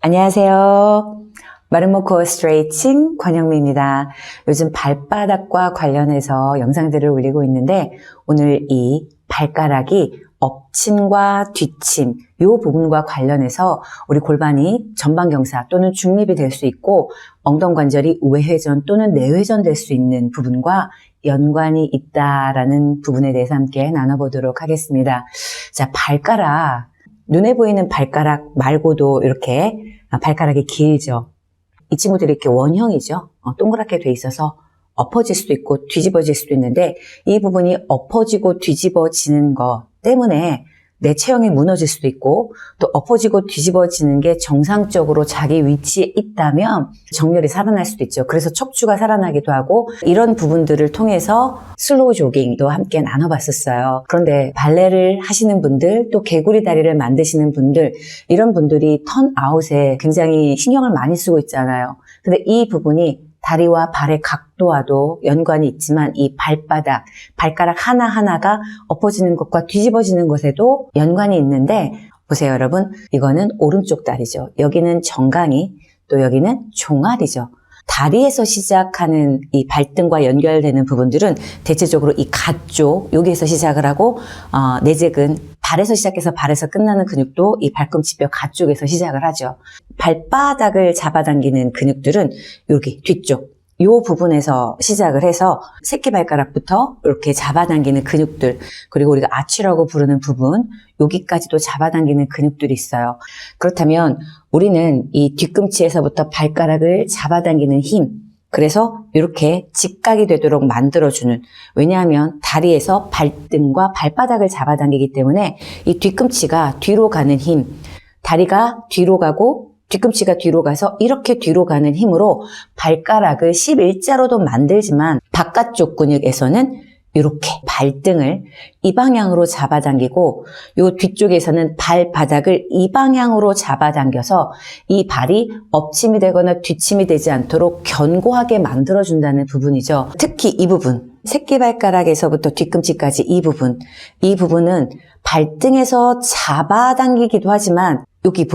안녕하세요. 마름모 코어 스트레이칭 권영미입니다. 요즘 발바닥과 관련해서 영상들을 올리고 있는데 오늘 이 발가락이 엎침과 뒤침 이 부분과 관련해서 우리 골반이 전방경사 또는 중립이 될 수 있고 엉덩관절이 우회전 또는 내회전 될 수 있는 부분과 연관이 있다라는 부분에 대해서 함께 나눠보도록 하겠습니다. 자, 발가락, 눈에 보이는 발가락 말고도 이렇게 발가락이 길죠. 이 친구들이 이렇게 원형이죠. 동그랗게 돼 있어서 엎어질 수도 있고 뒤집어질 수도 있는데 이 부분이 엎어지고 뒤집어지는 것 때문에 내 체형이 무너질 수도 있고 또 엎어지고 뒤집어지는 게 정상적으로 자기 위치에 있다면 정렬이 살아날 수도 있죠. 그래서 척추가 살아나기도 하고 이런 부분들을 통해서 슬로우 조깅도 함께 나눠봤었어요. 그런데 발레를 하시는 분들 또 개구리 다리를 만드시는 분들 이런 분들이 턴아웃에 굉장히 신경을 많이 쓰고 있잖아요. 근데 이 부분이 다리와 발의 각도와도 연관이 있지만 이 발바닥, 발가락 하나하나가 엎어지는 것과 뒤집어지는 것에도 연관이 있는데 보세요 여러분, 이거는 오른쪽 다리죠. 여기는 정강이, 또 여기는 종아리죠. 다리에서 시작하는 이 발등과 연결되는 부분들은 대체적으로 이 가쪽, 여기에서 시작을 하고 내재근, 발에서 시작해서 발에서 끝나는 근육도 이 발꿈치뼈 가쪽에서 시작을 하죠. 발바닥을 잡아당기는 근육들은 여기 뒤쪽, 이 부분에서 시작을 해서 새끼발가락부터 이렇게 잡아당기는 근육들, 그리고 우리가 아치라고 부르는 부분, 여기까지도 잡아당기는 근육들이 있어요. 그렇다면 우리는 이 뒤꿈치에서부터 발가락을 잡아당기는 힘, 그래서 이렇게 직각이 되도록 만들어주는, 왜냐하면 다리에서 발등과 발바닥을 잡아당기기 때문에 이 뒤꿈치가 뒤로 가는 힘, 다리가 뒤로 가고 뒤꿈치가 뒤로 가서 이렇게 뒤로 가는 힘으로 발가락을 11자로도 만들지만 바깥쪽 근육에서는 이렇게 발등을 이 방향으로 잡아당기고 이 뒤쪽에서는 발바닥을 이 방향으로 잡아당겨서 이 발이 엎침이 되거나 뒤침이 되지 않도록 견고하게 만들어준다는 부분이죠. 특히 이 부분, 새끼발가락에서부터 뒤꿈치까지 이 부분은 발등에서 잡아당기기도 하지만 여기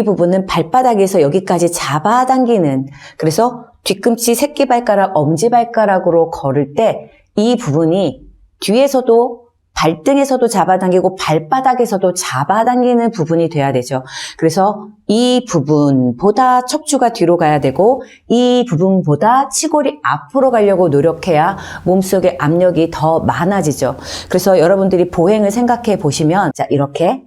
부분은 발바닥에서 여기까지 잡아당기는, 그래서 뒤꿈치, 새끼발가락, 엄지발가락으로 걸을 때 이 부분이 뒤에서도 발등에서도 잡아당기고 발바닥에서도 잡아당기는 부분이 돼야 되죠. 그래서 이 부분보다 척추가 뒤로 가야 되고 이 부분보다 치골이 앞으로 가려고 노력해야 몸속에 압력이 더 많아지죠. 그래서 여러분들이 보행을 생각해 보시면 자, 이렇게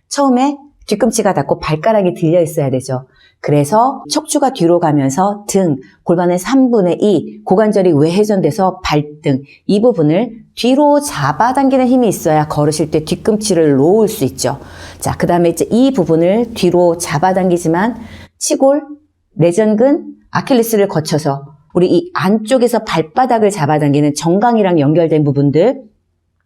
처음에 뒤꿈치가 닿고 발가락이 들려 있어야 되죠. 그래서 척추가 뒤로 가면서 등, 골반의 3분의 2, 고관절이 외회전돼서 발등, 이 부분을 뒤로 잡아당기는 힘이 있어야 걸으실 때 뒤꿈치를 놓을 수 있죠. 자, 그 다음에 이제 이 부분을 뒤로 잡아당기지만 치골, 내전근, 아킬레스를 거쳐서 우리 이 안쪽에서 발바닥을 잡아당기는 정강이랑 연결된 부분들,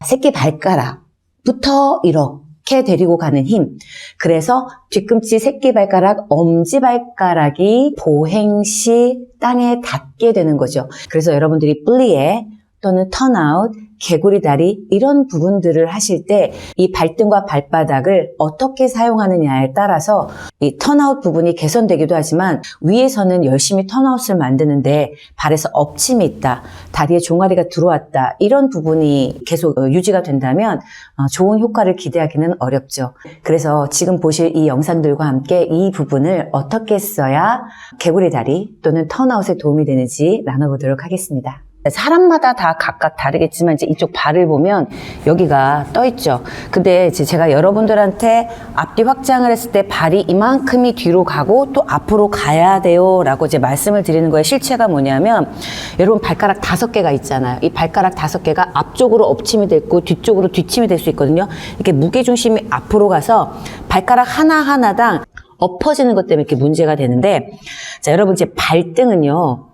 새끼발가락부터 이렇게 데리고 가는 힘. 그래서 뒤꿈치, 새끼발가락, 엄지발가락이 보행 시 땅에 닿게 되는 거죠. 그래서 여러분들이 플리에 또는 턴아웃, 개구리 다리 이런 부분들을 하실 때 이 발등과 발바닥을 어떻게 사용하느냐에 따라서 이 턴아웃 부분이 개선되기도 하지만 위에서는 열심히 턴아웃을 만드는데 발에서 엎침이 있다, 다리에 종아리가 들어왔다, 이런 부분이 계속 유지가 된다면 좋은 효과를 기대하기는 어렵죠. 그래서 지금 보실 이 영상들과 함께 이 부분을 어떻게 써야 개구리 다리 또는 턴아웃에 도움이 되는지 나눠보도록 하겠습니다. 사람마다 다 각각 다르겠지만 이제 이쪽 발을 보면 여기가 떠 있죠. 근데 이제 제가 여러분들한테 앞뒤 확장을 했을 때 발이 이만큼이 뒤로 가고 또 앞으로 가야 돼요 라고 이제 말씀을 드리는 거의 실체가 뭐냐면, 여러분 발가락 5개가 있잖아요. 이 발가락 5개가 앞쪽으로 엎침이 됐고 뒤쪽으로 뒤침이 될 수 있거든요. 이렇게 무게중심이 앞으로 가서 발가락 하나하나당 엎어지는 것 때문에 이렇게 문제가 되는데, 자, 여러분 이제 발등은요,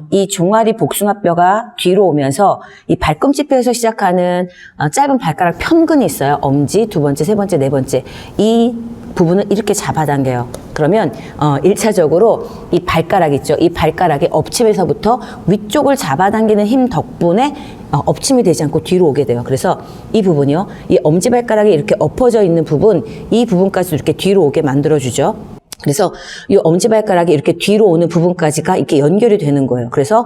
이 종아리 복숭아뼈가 뒤로 오면서 이 발꿈치뼈에서 시작하는 짧은 발가락 편근이 있어요. 엄지, 두 번째, 세 번째, 네 번째. 이 부분을 이렇게 잡아당겨요. 그러면 1차적으로 이 발가락 있죠. 이 발가락의 엎침에서부터 위쪽을 잡아당기는 힘 덕분에 엎침이 되지 않고 뒤로 오게 돼요. 그래서 이 부분이요. 이 엄지발가락이 이렇게 엎어져 있는 부분, 이 부분까지 이렇게 뒤로 오게 만들어주죠. 그래서 이 엄지발가락이 이렇게 뒤로 오는 부분까지가 이렇게 연결이 되는 거예요. 그래서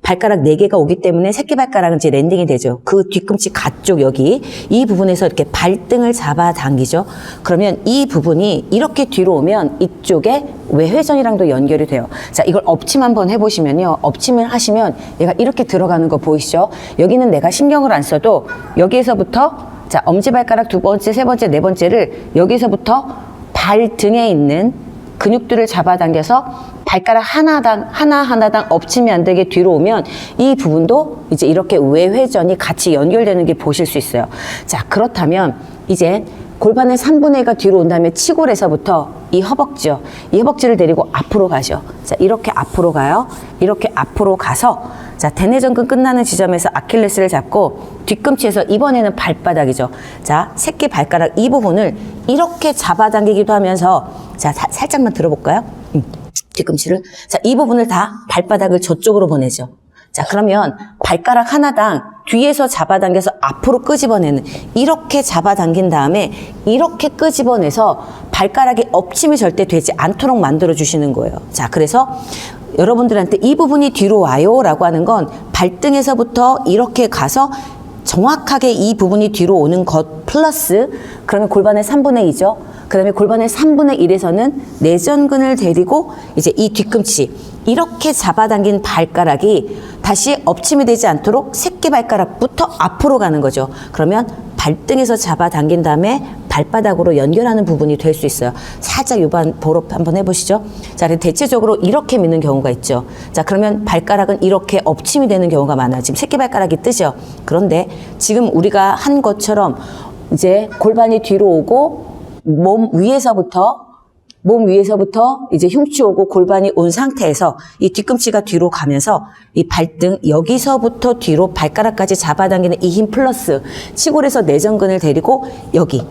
발가락 4개가 오기 때문에 새끼발가락은 이제 랜딩이 되죠. 그 뒤꿈치 가쪽 여기 이 부분에서 이렇게 발등을 잡아당기죠. 그러면 이 부분이 이렇게 뒤로 오면 이쪽에 외회전이랑도 연결이 돼요. 자, 이걸 엎침 한번 해보시면요. 엎침을 하시면 얘가 이렇게 들어가는 거 보이시죠? 여기는 내가 신경을 안 써도 여기에서부터 자, 엄지발가락 2번째, 3번째, 4번째를 여기서부터 발등에 있는 근육들을 잡아당겨서 발가락 하나하나당 엎침이 안 되게 뒤로 오면 이 부분도 이제 이렇게 외회전이 같이 연결되는 게 보실 수 있어요. 자, 그렇다면 이제 골반의 3분의 1가 뒤로 온 다음에 치골에서부터 이 허벅지요. 이 허벅지를 데리고 앞으로 가죠. 자, 이렇게 앞으로 가요. 이렇게 앞으로 가서 자, 대뇌전근 끝나는 지점에서 아킬레스를 잡고 뒤꿈치에서 이번에는 발바닥이죠. 자, 새끼 발가락 이 부분을 이렇게 잡아당기기도 하면서 자, 살짝만 들어볼까요? 뒤꿈치를. 자, 이 부분을 다 발바닥을 저쪽으로 보내죠. 자, 그러면 발가락 하나당 뒤에서 잡아당겨서 앞으로 끄집어내는 이렇게 잡아당긴 다음에 이렇게 끄집어내서 발가락에 엎침이 절대 되지 않도록 만들어 주시는 거예요. 자, 그래서 여러분들한테 이 부분이 뒤로 와요 라고 하는 건 발등에서부터 이렇게 가서 정확하게 이 부분이 뒤로 오는 것 플러스 그러면 골반의 3분의 2죠. 그 다음에 골반의 3분의 1에서는 내전근을 데리고 이제 이 뒤꿈치 이렇게 잡아당긴 발가락이 다시 엎침이 되지 않도록 새끼발가락부터 앞으로 가는 거죠. 그러면 발등에서 잡아당긴 다음에 발바닥으로 연결하는 부분이 될 수 있어요. 살짝 요반 보럽 한번 해보시죠. 자, 대체적으로 이렇게 미는 경우가 있죠. 자, 그러면 발가락은 이렇게 엎침이 되는 경우가 많아요. 지금 새끼발가락이 뜨죠. 그런데 지금 우리가 한 것처럼 이제 골반이 뒤로 오고 몸 위에서부터 이제 흉추 오고 골반이 온 상태에서 이 뒤꿈치가 뒤로 가면서 이 발등 여기서부터 뒤로 발가락까지 잡아당기는 이 힘 플러스 치골에서 내전근을 데리고 여기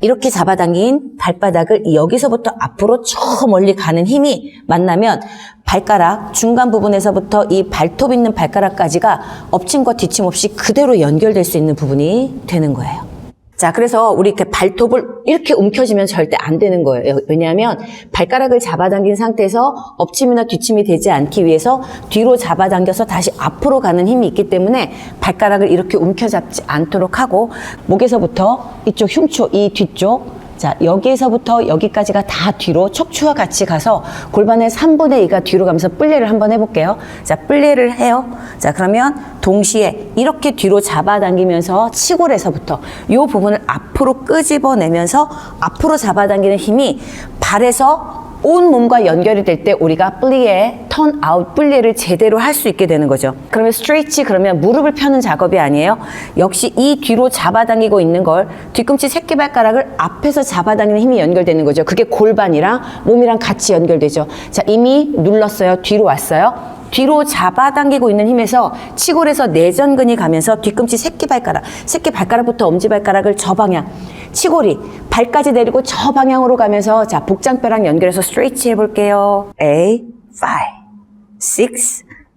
이렇게 잡아당긴 발바닥을 여기서부터 앞으로 저 멀리 가는 힘이 만나면 발가락 중간 부분에서부터 이 발톱 있는 발가락까지가 엎침과 뒤침 없이 그대로 연결될 수 있는 부분이 되는 거예요. 자, 그래서 우리 이렇게 발톱을 이렇게 움켜쥐면 절대 안 되는 거예요. 왜냐하면 발가락을 잡아당긴 상태에서 엎침이나 뒤침이 되지 않기 위해서 뒤로 잡아당겨서 다시 앞으로 가는 힘이 있기 때문에 발가락을 이렇게 움켜잡지 않도록 하고 목에서부터 이쪽 흉추, 이 뒤쪽 자, 여기에서부터 여기까지가 다 뒤로 척추와 같이 가서 골반의 3분의 2가 뒤로 가면서 뿔레를 한번 해볼게요. 자, 뿔레를 해요. 자, 그러면 동시에 이렇게 뒤로 잡아당기면서 치골에서부터 이 부분을 앞으로 끄집어내면서 앞으로 잡아당기는 힘이 발에서 온 몸과 연결이 될 때 우리가 플리에 턴 아웃 플리에를 제대로 할 수 있게 되는 거죠. 그러면 스트레이치 그러면 무릎을 펴는 작업이 아니에요. 역시 이 뒤로 잡아당기고 있는 걸 뒤꿈치 새끼발가락을 앞에서 잡아당기는 힘이 연결되는 거죠. 그게 골반이랑 몸이랑 같이 연결되죠. 자, 이미 눌렀어요. 뒤로 왔어요. 뒤로 잡아당기고 있는 힘에서 치골에서 내전근이 가면서 뒤꿈치 새끼발가락부터 엄지발가락을 저 방향 치골이 발까지 내리고 저 방향으로 가면서 자, 복장뼈랑 연결해서 스트레이치 해볼게요. 8, 5, 6,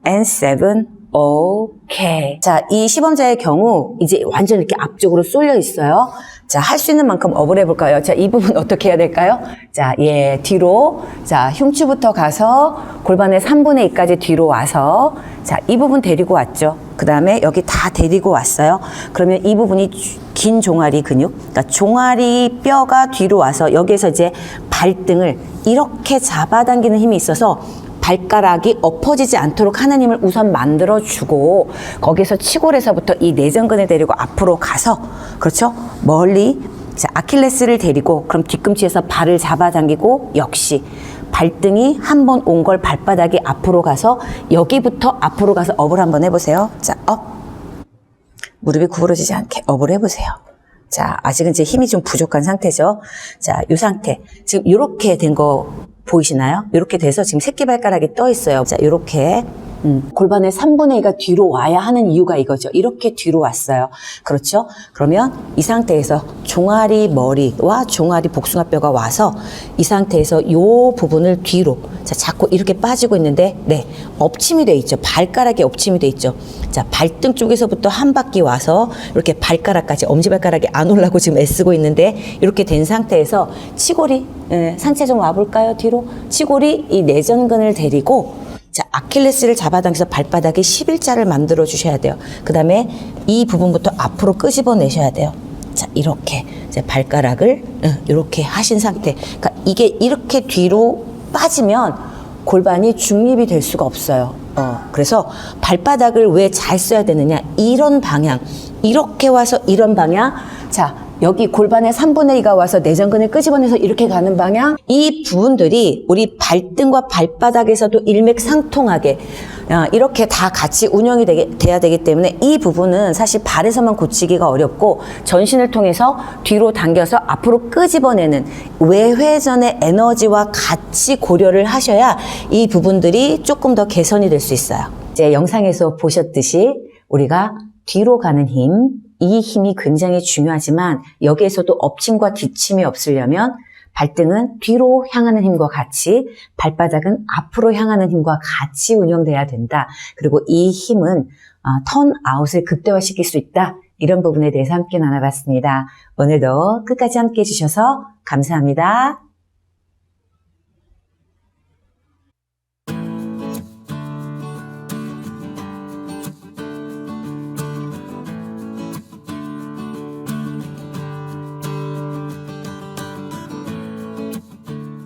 and 7. 오케이. 자, 이 시범자의 경우 이제 완전 이렇게 앞쪽으로 쏠려 있어요. 자, 할 수 있는 만큼 업을 해볼까요? 자, 이 부분 어떻게 해야 될까요? 자, 뒤로. 자, 흉추부터 가서 골반의 3분의 2까지 뒤로 와서 자, 이 부분 데리고 왔죠. 그 다음에 여기 다 데리고 왔어요. 그러면 이 부분이 긴 종아리 근육, 그러니까 종아리 뼈가 뒤로 와서 여기에서 이제 발등을 이렇게 잡아당기는 힘이 있어서 발가락이 엎어지지 않도록 하는 힘을 우선 만들어주고 거기서 치골에서부터 이 내전근을 데리고 앞으로 가서 그렇죠? 멀리 자, 아킬레스를 데리고 그럼 뒤꿈치에서 발을 잡아당기고 역시 발등이 한 번 온 걸 발바닥이 앞으로 가서 여기부터 앞으로 가서 업을 한번 해보세요. 자, 업. 무릎이 구부러지지 않게 업을 해보세요. 자, 아직은 이제 힘이 좀 부족한 상태죠. 자, 이 상태. 지금 이렇게 된 거 보이시나요? 이렇게 돼서 지금 새끼발가락이 떠 있어요. 자, 이렇게 골반의 3분의 2가 뒤로 와야 하는 이유가 이거죠. 이렇게 뒤로 왔어요. 그렇죠? 그러면 이 상태에서 종아리 머리와 종아리 복숭아뼈가 와서 이 상태에서 이 부분을 뒤로 자, 자꾸 이렇게 빠지고 있는데 네, 엎침이 돼 있죠. 발가락이 엎침이 돼 있죠. 자, 발등 쪽에서부터 한 바퀴 와서 이렇게 발가락까지 엄지발가락이 안 올라고 지금 애쓰고 있는데 이렇게 된 상태에서 치골이 상체 좀 와볼까요? 뒤로 치골이 이 내전근을 데리고 자, 아킬레스를 잡아당겨서 발바닥에 11자를 만들어 주셔야 돼요. 그 다음에 이 부분부터 앞으로 끄집어 내셔야 돼요. 자, 이렇게 이제 발가락을 이렇게 하신 상태. 그러니까 이게 이렇게 뒤로 빠지면 골반이 중립이 될 수가 없어요. 그래서 발바닥을 왜 잘 써야 되느냐? 이런 방향, 이렇게 와서 이런 방향. 자, 여기 골반의 3분의 2가 와서 내전근을 끄집어내서 이렇게 가는 방향. 이 부분들이 우리 발등과 발바닥에서도 일맥상통하게 이렇게 다 같이 운영이 돼야 되기 때문에 이 부분은 사실 발에서만 고치기가 어렵고 전신을 통해서 뒤로 당겨서 앞으로 끄집어내는 외회전의 에너지와 같이 고려를 하셔야 이 부분들이 조금 더 개선이 될 수 있어요. 이제 영상에서 보셨듯이 우리가 뒤로 가는 힘, 이 힘이 굉장히 중요하지만 여기에서도 엎침과 뒤침이 없으려면 발등은 뒤로 향하는 힘과 같이 발바닥은 앞으로 향하는 힘과 같이 운영돼야 된다. 그리고 이 힘은 턴아웃을 극대화시킬 수 있다. 이런 부분에 대해서 함께 나눠봤습니다. 오늘도 끝까지 함께 해주셔서 감사합니다.